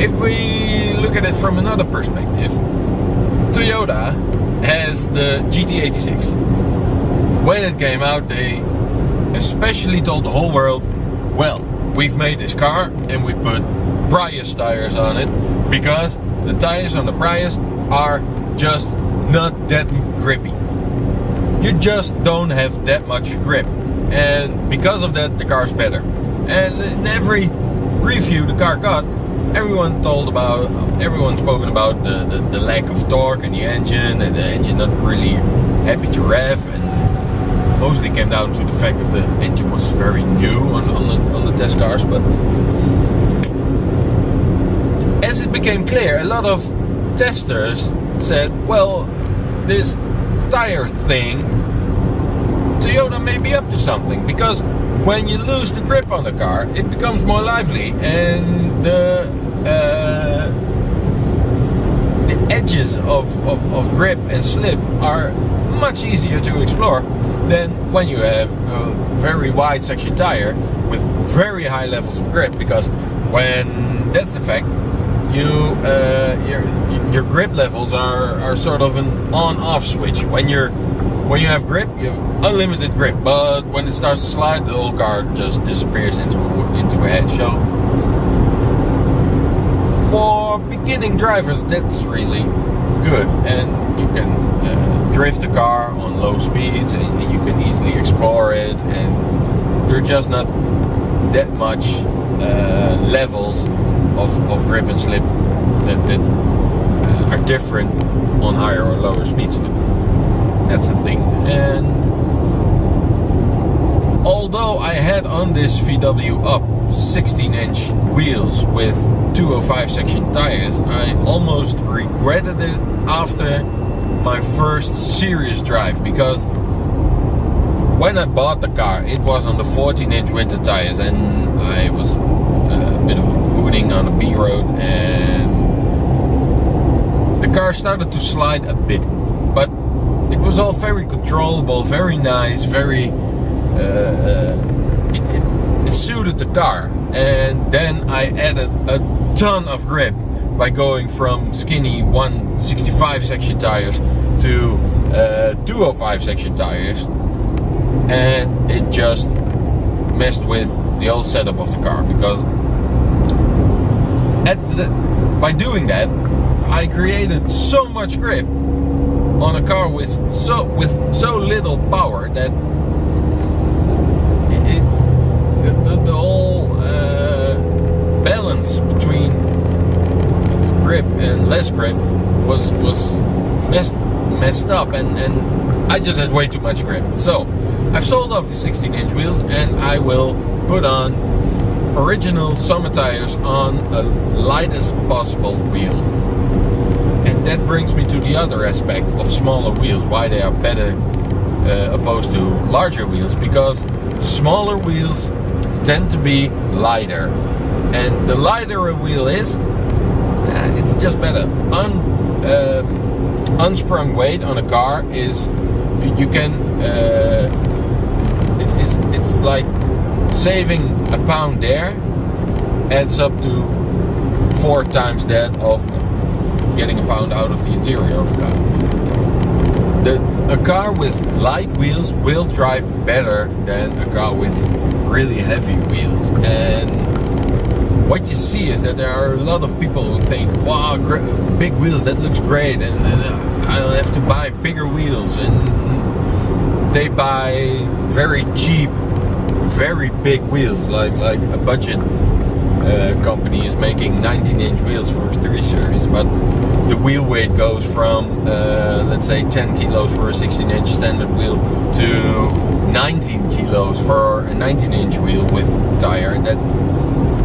if we look at it from another perspective, Toyota has the GT86. When it came out, they especially told the whole world, well, we've made this car and we put Prius tires on it because the tires on the Prius are just not that grippy. You just don't have that much grip, and because of that the car's better. And in every review the car got, everyone spoken about the lack of torque and the engine not really happy to rev, and mostly came down to the fact that the engine was very new on the test cars. But as it became clear, a lot of testers said, well, this tire thing, Toyota may be up to something, because when you lose the grip on the car, it becomes more lively, and the edges of grip and slip are much easier to explore than when you have a very wide section tire with very high levels of grip. Because when that's the fact, your grip levels are sort of an on-off switch. When you have grip, you have unlimited grip, but when it starts to slide, the whole car just disappears into a head show. For beginning drivers, that's really good, and you can drift the car on low speeds, and you can easily explore it, and you're just not that much levels of grip and slip that are different on higher or lower speeds. That's the thing. And although I had on this VW up 16-inch wheels with 205 section tires, I almost regretted it after my first serious drive, because when I bought the car it was on the 14-inch winter tires, and I was a bit of hooning on a B road, and the car started to slide a bit, but it was all very controllable, very nice, very it suited the car. And then I added a ton of grip by going from skinny 165 section tires to 205 section tires, and it just messed with the whole setup of the car, because by doing that I created so much grip on a car with so little power that the whole balance between grip and less grip was messed up, and I just had way too much grip. So I've sold off the 16-inch wheels, and I will put on original summer tires on a lightest possible wheel. And that brings me to the other aspect of smaller wheels, why they are better opposed to larger wheels, because smaller wheels tend to be lighter, and the lighter a wheel is, it's just better. Unsprung weight on a car is, you can it's like saving a pound there adds up to 4 times that of getting a pound out of the interior of a car. A car with light wheels will drive better than a car with really heavy wheels. And what you see is that there are a lot of people who think, wow, big wheels, that looks great, and I'll have to buy bigger wheels. And they buy very cheap, very big wheels, like a budget company is making 19-inch wheels for a 3 Series, but the wheel weight goes from let's say 10 kilos for a 16-inch standard wheel to 19 kilos for a 19-inch wheel with tire.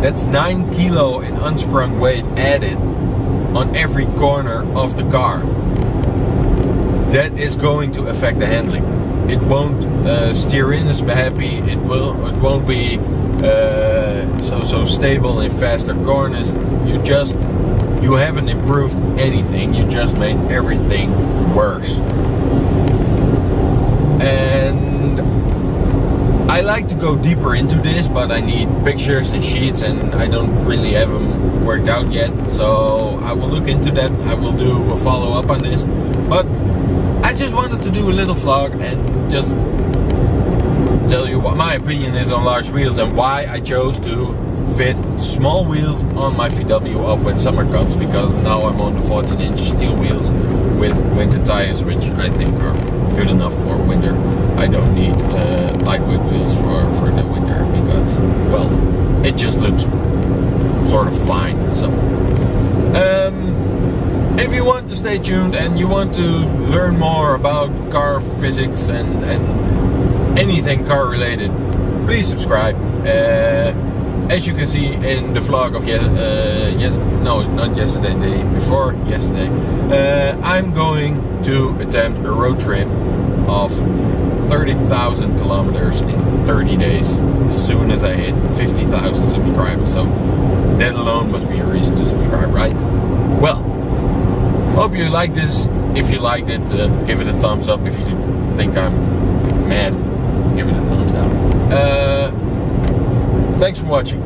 That's 9 kilo in unsprung weight added on every corner of the car. That is going to affect the handling. It won't steer in as happy. It won't be so stable in faster corners. You haven't improved anything. You just made everything worse. And I like to go deeper into this, but I need pictures and sheets, and I don't really have them worked out yet, so I will look into that. I will do a follow-up on this, but I just wanted to do a little vlog and just tell you what my opinion is on large wheels and why I chose to fit small wheels on my VW up when summer comes, because now I'm on the 14-inch steel wheels with winter tires, which I think are good enough for winter. I don't need lightweight wheels for the winter because, well, it just looks sort of fine. So if you want to stay tuned and you want to learn more about car physics and anything car related, please subscribe. As you can see in the vlog of not yesterday, the day before yesterday, I'm going to attempt a road trip of 30,000 kilometers in 30 days as soon as I hit 50,000 subscribers. So that alone must be a reason to subscribe, right? Well, hope you like this. If you liked it, give it a thumbs up. If you think I'm mad, give it a thumbs down. Thanks for watching.